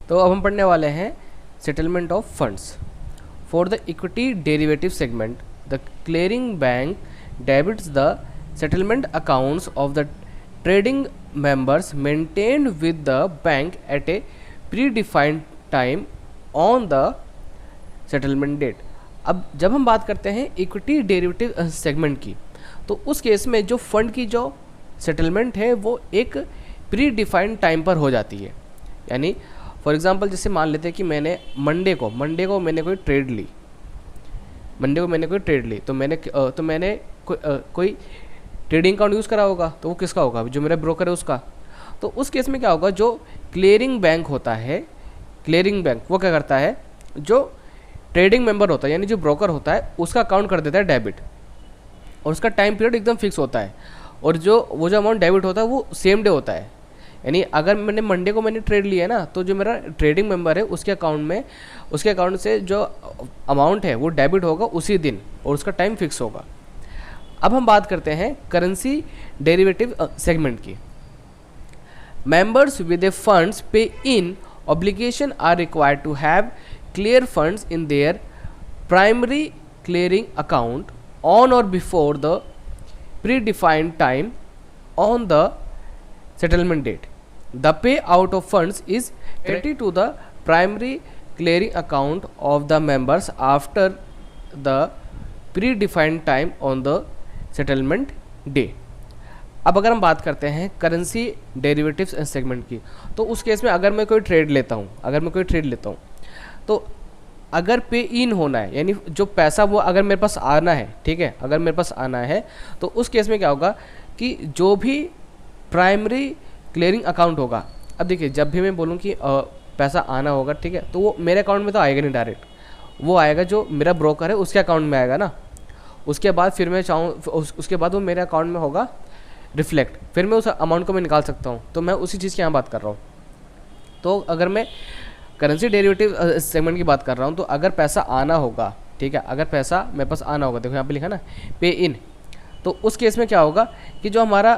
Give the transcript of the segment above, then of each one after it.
तो अब हम पढ़ने वाले हैं settlement of funds for the equity derivative segment. The clearing bank debits the settlement accounts of the trading members maintained with the bank at a predefined time on the settlement date। अब जब हम बात करते हैं equity derivative segment की, तो उस case में जो फंड की जो सेटलमेंट है वो एक प्री डिफाइंड टाइम पर हो जाती है। यानी फॉर एग्जांपल जैसे मान लेते हैं कि मैंने मंडे को मैंने कोई ट्रेड ली, तो मैंने कोई ट्रेडिंग अकाउंट यूज़ करा होगा, तो वो किसका होगा? जो मेरा ब्रोकर है उसका। तो उस केस में क्या होगा, जो क्लियरिंग बैंक होता है, क्लियरिंग बैंक वो क्या करता है, जो ट्रेडिंग मेंबर होता है यानी जो ब्रोकर होता है उसका अकाउंट कर देता है डेबिट, और उसका टाइम पीरियड एकदम फिक्स होता है, और वो जो अमाउंट डेबिट होता है वो सेम डे होता है। यानी अगर मैंने मंडे को ट्रेड लिया है ना, तो जो मेरा ट्रेडिंग मेंबर है उसके अकाउंट से जो अमाउंट है वो डेबिट होगा उसी दिन, और उसका टाइम फिक्स होगा। अब हम बात करते हैं करेंसी डेरिवेटिव सेगमेंट की। Members with a funds pay in obligation are required to have clear funds in their primary clearing account on or before the predefined time on the settlement date. The payout of funds is credited to the primary clearing account of the members after the predefined time on the settlement day. अब अगर हम बात करते हैं currency derivatives segment की, तो उस case में अगर मैं कोई ट्रेड लेता हूँ तो अगर पे इन होना है यानी जो पैसा वो अगर मेरे पास आना है, ठीक है, अगर मेरे पास आना है तो उस केस में क्या होगा कि जो भी प्राइमरी क्लियरिंग अकाउंट होगा। अब देखिए जब भी मैं बोलूँ कि पैसा आना होगा, ठीक है, तो वो मेरे अकाउंट में तो आएगा नहीं डायरेक्ट, वो आएगा जो मेरा ब्रोकर है उसके अकाउंट में आएगा ना। उसके बाद फिर मैं उसके बाद वो मेरे अकाउंट में होगा रिफ्लेक्ट, फिर मैं उस अमाउंट को मैं निकाल सकता हूँ। तो मैं उसी चीज़ की यहाँ बात कर रहा हूँ। तो अगर मैं करेंसी डेरिवेटिव सेगमेंट की बात कर रहा हूँ, तो अगर पैसा आना होगा, ठीक है, अगर पैसा मेरे पास आना होगा, देखो यहाँ पे लिखा ना पे इन, तो उस केस में क्या होगा कि जो हमारा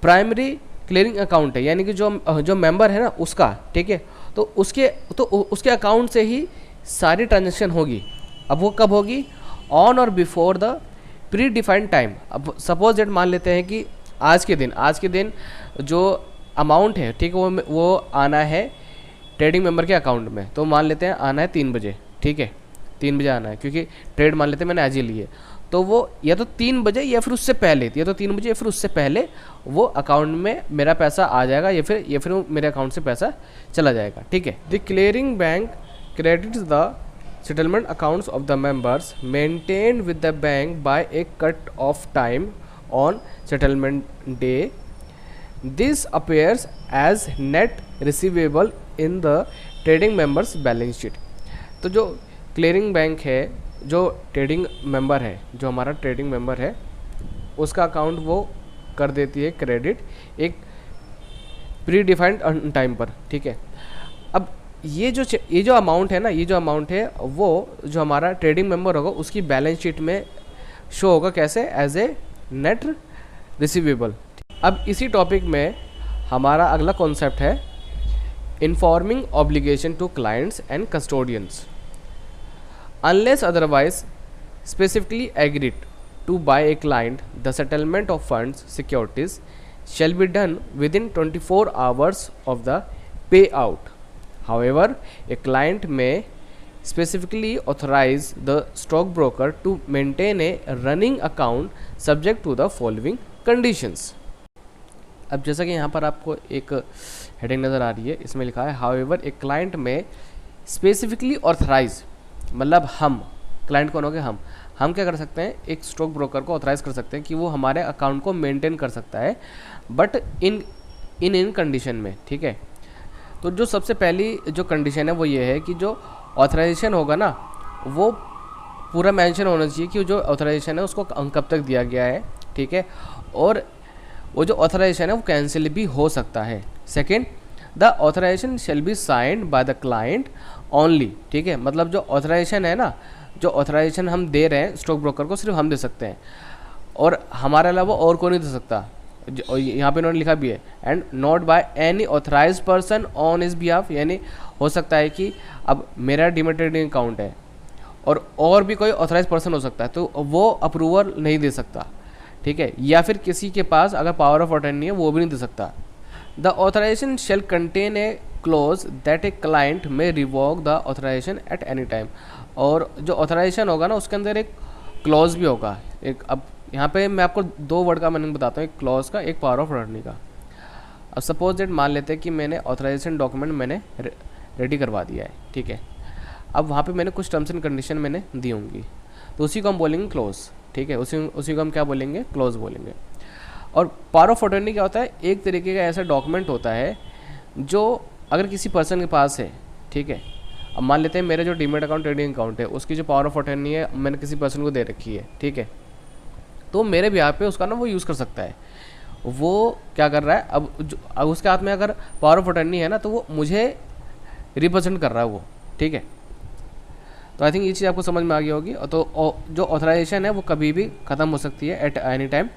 प्राइमरी क्लियरिंग अकाउंट है यानी कि जो मेंबर है ना उसका, ठीक है, तो उसके अकाउंट से ही सारी ट्रांजैक्शन होगी। अब वो कब होगी? On or before the predefined time. अब सपोज डेट मान लेते हैं कि आज के दिन जो अमाउंट है, ठीक है, वो आना है ट्रेडिंग मेंबर के अकाउंट में। तो मान लेते हैं आना है 3 बजे, ठीक है, 3 बजे आना है, क्योंकि ट्रेड मान लेते हैं मैंने आज ही लिए, तो वो या तो 3 बजे या फिर उससे पहले वो अकाउंट में मेरा पैसा आ जाएगा, या फिर वो मेरे अकाउंट से पैसा चला जाएगा, ठीक है। The clearing bank credits the settlement accounts of the members maintained with the bank by a cut off time on settlement day. This appears as net receivable in the trading members balance sheet. तो जो clearing bank है, जो trading member है, जो हमारा trading member है उसका account वो कर देती है क्रेडिट एक प्री डिफाइंड टाइम पर, ठीक है। अब ये जो अमाउंट है ना, ये जो अमाउंट है वो जो हमारा ट्रेडिंग मेंबर होगा उसकी बैलेंस शीट में शो होगा, कैसे? As a net receivable. अब इसी टॉपिक में हमारा अगला कॉन्सेप्ट है informing obligation to clients and custodians. Unless otherwise specifically agreed to by a client, the settlement of funds securities shall be done within 24 hours of the payout. However, a client may specifically authorize the stockbroker to maintain a running account subject to the following conditions. अब जैसा कि यहाँ पर आपको एक heading नज़र आ रही है, इसमें लिखा है however a client may specifically authorize, मतलब हम, क्लाइंट कौन हो गए? हम क्या कर सकते हैं? एक स्टॉक ब्रोकर को ऑथराइज कर सकते हैं कि वो हमारे अकाउंट को मेंटेन कर सकता है, बट इन कंडीशन में, ठीक है। तो जो सबसे पहली जो कंडीशन है वो ये है कि जो ऑथराइजेशन होगा ना वो पूरा मेंशन होना चाहिए कि जो ऑथराइजेशन है उसको कब तक दिया गया है, ठीक है, और वो जो ऑथराइजेशन है वो कैंसिल भी हो सकता है। Second, the authorization shall be signed by the client only, ठीक है, मतलब जो ऑथराइजेशन है ना, जो ऑथराइजेशन हम दे रहे हैं स्टॉक ब्रोकर को सिर्फ हम दे सकते हैं, और हमारे अलावा और कोई नहीं दे सकता। और यहाँ पे उन्होंने लिखा भी है and not by any authorize person on his behalf, यानी हो सकता है कि अब मेरा डीमैट ट्रेडिंग अकाउंट है और भी कोई ऑथराइज पर्सन हो सकता है, तो वो अप्रूवल नहीं दे सकता, ठीक है, या फिर किसी के पास अगर पावर ऑफ अटर्नी है वो भी नहीं दे सकता। The authorisation shall contain a clause that a client may revoke the authorisation at any time, और जो ऑथराइजेशन होगा ना उसके अंदर एक क्लॉज भी होगा। एक अब यहाँ पे मैं आपको दो वर्ड का मीनिंग बताता हूँ, एक क्लॉज का, एक पावर ऑफ अटर्नी का। अब सपोज दैट मान लेते हैं कि मैंने ऑथराइजेशन डॉक्यूमेंट मैंने रेडी करवा दिया है, ठीक है, अब वहाँ पे मैंने कुछ टर्म्स एंड कंडीशन मैंने दी होंगी, तो उसी को हम बोलेंगे क्लोज, ठीक है, उसी को हम क्या बोलेंगे, क्लोज बोलेंगे। और पावर ऑफ अटर्नी क्या होता है, एक तरीके का ऐसा डॉक्यूमेंट होता है जो अगर किसी पर्सन के पास है, ठीक है, अब मान लेते हैं मेरे जो डीमैट अकाउंट ट्रेडिंग अकाउंट है उसकी जो पावर ऑफ अटर्नी है मैंने किसी पर्सन को दे रखी है, ठीक है, तो मेरे बिहाफ पे उसका ना वो यूज़ कर सकता है। वो क्या कर रहा है, अब उसके हाथ में अगर पावर ऑफ अटर्नी है ना तो वो मुझे रिप्रेजेंट कर रहा है वो, ठीक है। तो आई थिंक ये चीज़ आपको समझ में आ गई होगी। तो जो ऑथराइजेशन है वो कभी भी ख़त्म हो सकती है at any time.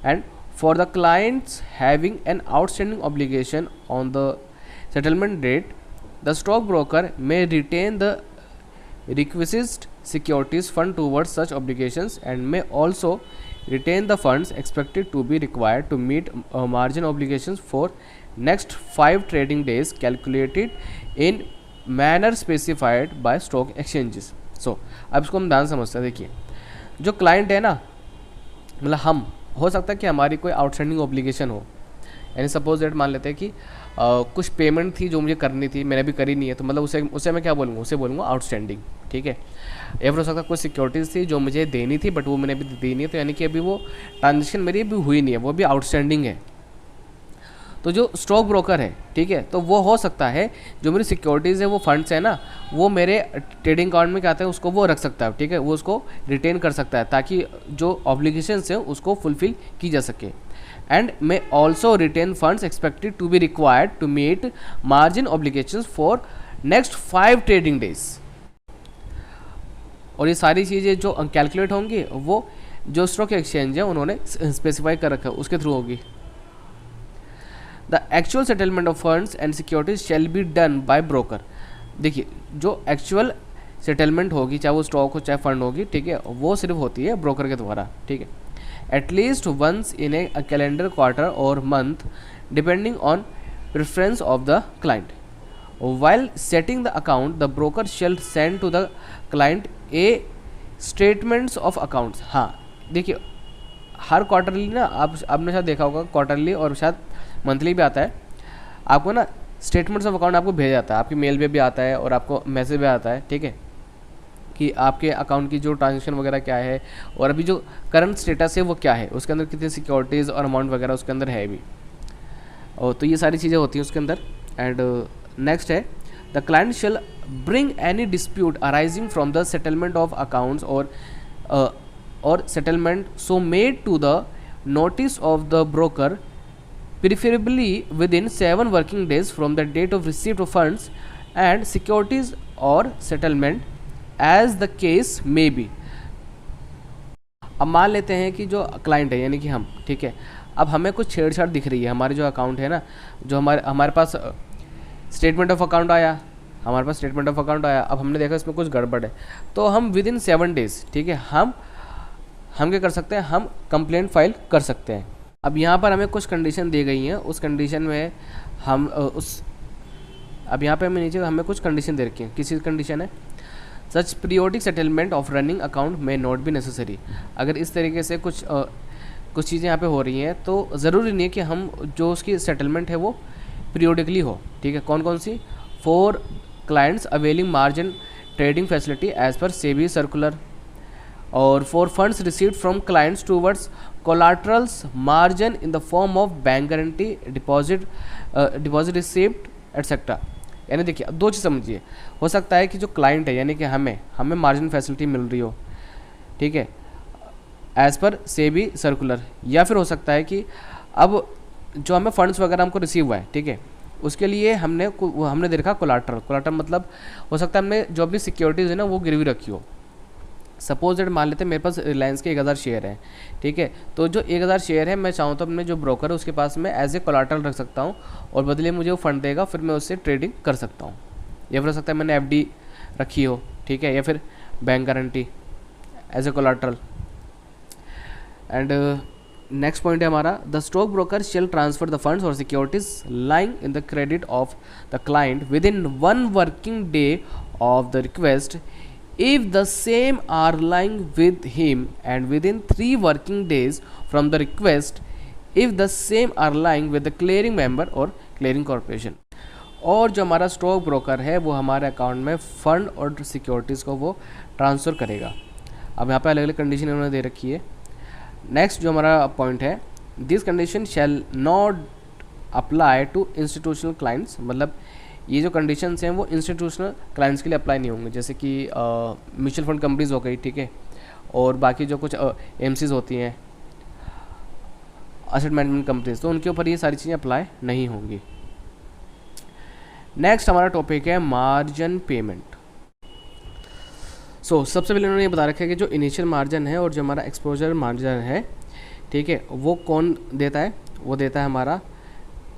And for the clients having an outstanding obligation on the settlement date the stock broker may retain the requisite securities fund towards such obligations and may also retain the funds expected to be required to meet margin obligations for next 5 trading days calculated in manner specified by stock exchanges। So अब इसको हम ध्यान समझते हैं। देखिए जो client है ना, मतलब हम, हो सकता है कि हमारी कोई आउटस्टैंडिंग ऑब्लिगेशन हो, यानी सपोज दैट मान लेते हैं कि कुछ पेमेंट थी जो मुझे करनी थी, मैंने अभी करी नहीं है, तो मतलब उसे मैं क्या बोलूँगा, उसे बोलूँगा आउटस्टैंडिंग, ठीक है। या फिर हो सकता है कुछ सिक्योरिटीज़ थी जो मुझे देनी थी बट वो मैंने अभी दी नहीं है, तो यानी कि अभी वो ट्रांजेक्शन मेरी अभी हुई नहीं है, वो भी आउटस्टैंडिंग है। तो जो स्टॉक ब्रोकर है, ठीक है, तो वो हो सकता है जो मेरी सिक्योरिटीज़ है, वो फंड्स है ना, वो मेरे ट्रेडिंग अकाउंट में क्या आता है उसको वो रख सकता है, ठीक है, वो उसको रिटेन कर सकता है ताकि जो ऑब्लिगेशंस है उसको फुलफिल की जा सके। And may also retain funds expected to be required to meet margin obligations for next 5 trading days। और ये सारी चीज़ें जो कैलकुलेट होंगी वो जो स्टॉक एक्सचेंज है उन्होंने स्पेसिफाई कर रखा है उसके थ्रू होगी। The actual settlement of funds and securities shall be done by broker. देखिए जो एक्चुअल सेटलमेंट होगी, चाहे वो स्टॉक हो चाहे फंड होगी, ठीक है, वो सिर्फ होती है ब्रोकर के द्वारा, ठीक है, at least once in a calendar quarter or month depending on preference of the client। While setting the account the broker shall send to the client a statements of accounts। हाँ देखिए हर quarterly ना, आपने शायद देखा होगा quarterly और शायद monthly भी आता है, आपको ना स्टेटमेंट्स ऑफ अकाउंट आपको भेजा जाता है, आपकी मेल पे भी आता है और आपको मैसेज भी आता है, ठीक है, कि आपके अकाउंट की जो ट्रांजेक्शन वगैरह क्या है और अभी जो करंट स्टेटस है वो क्या है, उसके अंदर कितनी सिक्योरिटीज़ और अमाउंट वगैरह उसके अंदर है भी, और तो ये सारी चीज़ें होती हैं उसके अंदर। एंड नेक्स्ट है the client shall bring any dispute arising from the settlement of accounts or settlement so made to the notice of the broker preferably within 7 working days from the date of receipt of funds and securities or settlement as the case may be. अब मान लेते हैं कि जो client है यानी कि हम, ठीक है, अब हमें कुछ छेड़छाड़ दिख रही है, हमारे जो अकाउंट है ना, जो हमारे पास स्टेटमेंट ऑफ अकाउंट आया, हमारे पास स्टेटमेंट ऑफ अकाउंट आया, अब हमने देखा इसमें कुछ गड़बड़ है, तो हम विद इन 7 डेज, ठीक है, हम क्या कर सकते हैं, हम कंप्लेंट फाइल कर सकते हैं। अब यहाँ पर हमें कुछ कंडीशन दी गई हैं, उस कंडीशन में हम अब यहाँ पे हमें नीचे हमें कुछ कंडीशन दे रखी हैं। किसी कंडीशन है such periodic settlement of running account may not be necessary. अगर इस तरीके से कुछ चीज़ें यहाँ पे हो रही हैं तो ज़रूरी नहीं है कि हम जो उसकी सेटलमेंट है वो पीरियोडिकली हो, ठीक है। कौन कौन सी, for clients availing margin trading facility as per SEBI circular, और for funds received from clients towards collaterals margin in the form of bank guarantee deposit receipt etcetera. यानी देखिए दो चीज़ समझिए, हो सकता है कि जो क्लाइंट है यानी कि हमें मार्जिन फैसिलिटी मिल रही हो, ठीक है, एज़ पर सेबी सर्कुलर, या फिर हो सकता है कि अब जो हमें फंड्स वगैरह हमको रिसीव हुआ है, ठीक है, उसके लिए हमने दे रखा कोलाटरल मतलब हो सकता है हमने जो अपनी सिक्योरिटीज़ है ना वो गिरवी रखी हो, सपोज दैट मान लेते हैं मेरे पास रिलायंस के 1000 शेयर हैं, ठीक है। तो जो 1000 शेयर है मैं चाहूँ तो अपने जो ब्रोकर है उसके पास में एज ए कोलाटरल रख सकता हूँ और बदले मुझे वो फंड देगा, फिर मैं उससे ट्रेडिंग कर सकता हूँ। या फिर हो सकता है मैंने एफडी रखी हो, ठीक है, या फिर bank guarantee as a collateral. And next point है हमारा, the stock broker shall transfer the funds और securities lying in the credit of the client within 1 working day of the request if the same are lying with him and within 3 working days from the request if the same are lying with the clearing member or clearing corporation। और जो हमारा stock broker है वो हमारे account में fund और securities को वो ट्रांसफ़र करेगा। अब यहाँ पे अलग अलग कंडीशन उन्होंने दे रखी है। नेक्स्ट जो हमारा पॉइंट है, this condition shall not apply to institutional clients, मतलब ये जो कंडीशंस हैं वो इंस्टीट्यूशनल क्लाइंट्स के लिए अप्लाई नहीं होंगे, जैसे कि म्यूचुअल फंड कंपनीज हो गई, ठीक है, और बाकी जो कुछ एमसीज होती हैं, एसेट मैनेजमेंट कंपनीज, तो उनके ऊपर ये सारी चीज़ें अप्लाई नहीं होंगी। नेक्स्ट हमारा टॉपिक है मार्जिन पेमेंट। सबसे पहले उन्होंने ये बता रखा है कि जो इनिशियल मार्जिन है और जो हमारा एक्सपोजर मार्जिन है, ठीक है, वो कौन देता है? वो देता है हमारा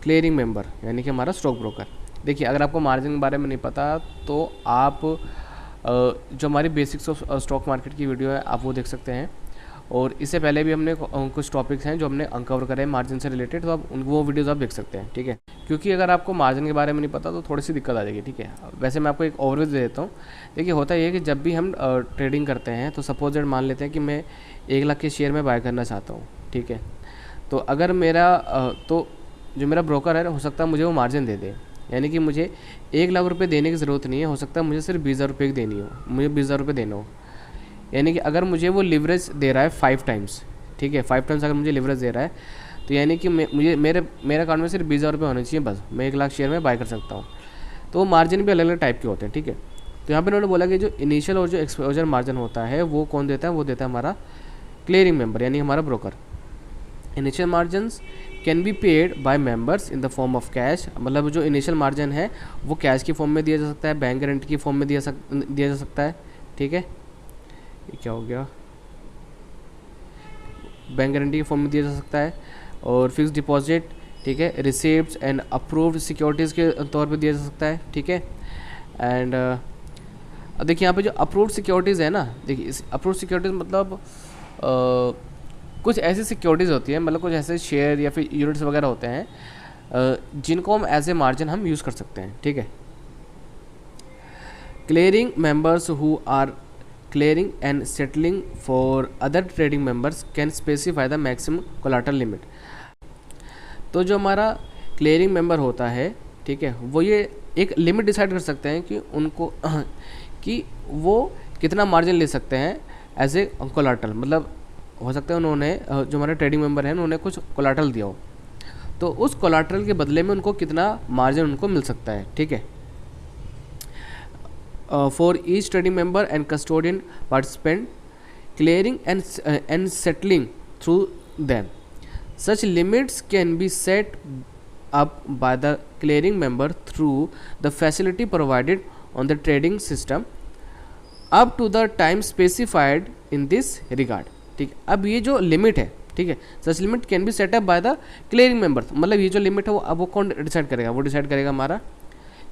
क्लियरिंग मेंबर, यानी कि हमारा स्टॉक ब्रोकर। देखिए, अगर आपको मार्जिन के बारे में नहीं पता तो आप जो हमारी बेसिक्स ऑफ स्टॉक मार्केट की वीडियो है आप वो देख सकते हैं, और इससे पहले भी हमने कुछ टॉपिक्स हैं जो हमने अनकवर करे हैं मार्जिन से रिलेटेड, तो आप वो वीडियोज़ आप देख सकते हैं, ठीक है। क्योंकि अगर आपको मार्जिन के बारे में नहीं पता तो थोड़ी सी दिक्कत आ जाएगी, ठीक है। वैसे मैं आपको एक ओवरव्यू दे देता हूँ। देखिए, होता ये है कि जब भी हम ट्रेडिंग करते हैं तो सपोज दैट मान लेते हैं कि मैं 1 लाख के शेयर में बाय करना चाहता हूँ, ठीक है। तो अगर मेरा तो जो मेरा ब्रोकर है हो सकता है मुझे वो मार्जिन दे दे, यानी कि मुझे 1 लाख रुपए देने की ज़रूरत नहीं है, हो सकता है मुझे सिर्फ 20,000 रुपये की देनी हो, मुझे 20,000 रुपये देना हो। यानी कि अगर मुझे वो लिवरेज दे रहा है 5 टाइम्स, ठीक है, 5 टाइम्स अगर मुझे लिवरेज दे रहा है, तो यानी कि मुझे मेरे अकाउंट में सिर्फ 20,000 रुपये होने चाहिए, बस मैं 1 लाख शेयर में बाय कर सकता हूँ। तो वो मार्जिन भी अलग अलग टाइप के होते हैं, ठीक है। तो यहाँ पर उन्होंने बोला कि जो इनिशियल और जो एक्सपोजर मार्जिन होता है वो कौन देता है? वो देता है हमारा क्लियरिंग मेंबर, यानी हमारा broker. Initial margins can be paid by members in the form of cash, मतलब जो इनिशियल मार्जिन है वो कैश की फॉर्म में दिया जा सकता है, बैंक गारंटी की फॉर्म में दिया जा सकता है, ठीक है। ये क्या हो गया? बैंक गारंटी की फॉर्म में दिया जा सकता है, और फिक्स डिपॉजिट, ठीक है, रिसिप्ट्स एंड अप्रूव्ड सिक्योरिटीज़ के तौर पे दिया जा सकता है, ठीक है। एंड अब देखिए यहाँ पे जो अप्रूव्ड सिक्योरिटीज़ है ना, देखिए अप्रूव्ड सिक्योरिटीज़ मतलब कुछ ऐसी सिक्योरिटीज़ होती हैं, मतलब कुछ ऐसे शेयर या फिर यूनिट्स वगैरह होते हैं जिनको हम एज ए मार्जिन हम यूज़ कर सकते हैं, ठीक है। Clearing members who are clearing and settling for other trading members can specify the maximum collateral limit. तो जो हमारा क्लियरिंग मेंबर होता है, ठीक है, वो ये एक लिमिट डिसाइड कर सकते हैं कि उनको कि वो कितना मार्जिन ले सकते हैं एज ए कोलाटरल, मतलब हो सकता है उन्होंने जो हमारे ट्रेडिंग मेंबर हैं उन्होंने कुछ कोलाटरल दिया हो, तो उस कोलाटरल के बदले में उनको कितना मार्जिन उनको मिल सकता है, ठीक है। For each trading member and custodian participant clearing and settling through them, such limits can be set up by the clearing member through the facility provided on the trading system up to the time specified in this regard, ठीक। अब ये जो limit है, ठीक है, सच limit can be set up by the clearing member, मतलब ये जो लिमिट है वो अब वो कौन डिसाइड करेगा? वो डिसाइड करेगा हमारा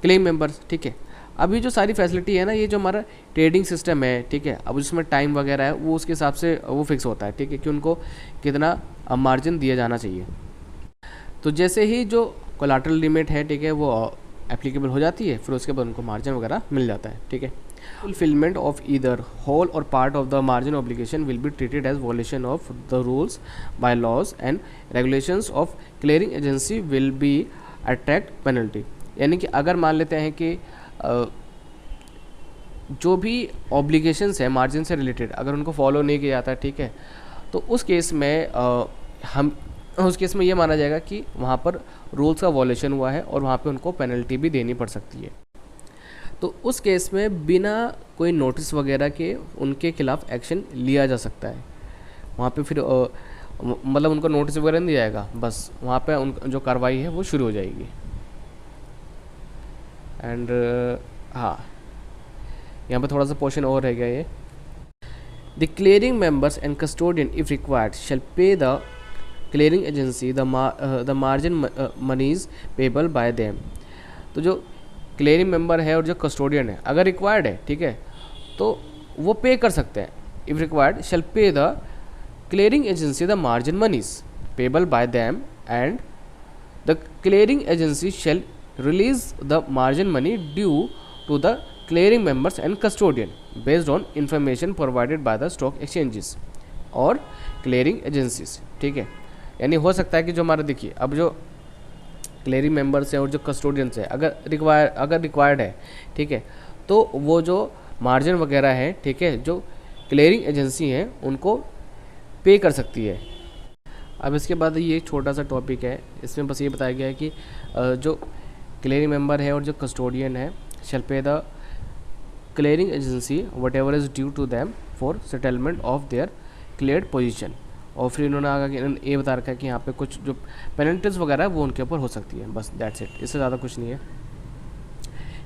क्लियरिंग मेंबर्स, ठीक है। अब ये जो सारी फैसिलिटी है ना, ये जो हमारा ट्रेडिंग सिस्टम है, ठीक है, अब उसमें टाइम वगैरह है वो उसके हिसाब से वो फिक्स होता है, ठीक है, कि उनको कितना मार्जिन दिया जाना चाहिए। तो जैसे ही जो कोलाटरल लिमिट है, ठीक है, वो एप्लीकेबल हो जाती है, फिर उसके बाद उनको मार्जिन वगैरह मिल जाता है, ठीक है। Fulfilment of either whole or part of the margin obligation will be treated as violation of the rules bye laws and regulations of clearing agency will be attract penalty. यानी कि अगर मान लेते हैं कि जो भी ऑब्लिगेशंस है मार्जिन से रिलेटेड अगर उनको फॉलो नहीं किया जाता, ठीक है, तो उस केस में ये माना जाएगा कि वहाँ पर रूल्स का वॉलेशन हुआ है और वहाँ पे उनको पेनल्टी भी देनी पड़ सकती है। तो उस केस में बिना कोई नोटिस वगैरह के उनके खिलाफ एक्शन लिया जा सकता है। वहाँ पे फिर मतलब उनको नोटिस वगैरह नहीं दिया जाएगा, बस वहाँ पे उन जो कार्रवाई है वो शुरू हो जाएगी। एंड हाँ, यहाँ पे थोड़ा सा पोर्शन और रह गया ये। The clearing members and custodian if required shall pay the clearing agency the margin moneys payable by them. तो जो क्लियरिंग मेंबर है और जो कस्टोडियन है, अगर रिक्वायर्ड है, ठीक है, तो वो पे कर सकते हैं। If required shall pay the clearing agency the margin moneys payable by them and the clearing agency shall release the margin money due to the clearing members and custodian based on information provided by the stock exchanges और clearing agencies. ठीक है, यानी हो सकता है कि जो हमारा, देखिए, अब जो क्लियरिंग मेंबर्स है और जो कस्टोडियंस है, अगर रिक्वायर्ड है, ठीक है, तो वो जो मार्जिन वगैरह है, ठीक है, जो क्लियरिंग एजेंसी है उनको पे कर सकती है। अब इसके बाद ये छोटा सा टॉपिक है, इसमें बस ये बताया गया है कि जो क्लियरिंग मेंबर है और जो कस्टोडियन है shall pay the clearing agency whatever is due to them for settlement of their cleared position. और फिर इन्होंने आगे ये बता रखा है कि यहाँ पे कुछ जो पेनल्टीज वगैरह है वो उनके ऊपर हो सकती है। बस दैट्स इट, इससे ज़्यादा कुछ नहीं है।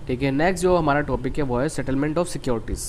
ठीक है, नेक्स्ट जो हमारा टॉपिक है वो है सेटलमेंट ऑफ सिक्योरिटीज़।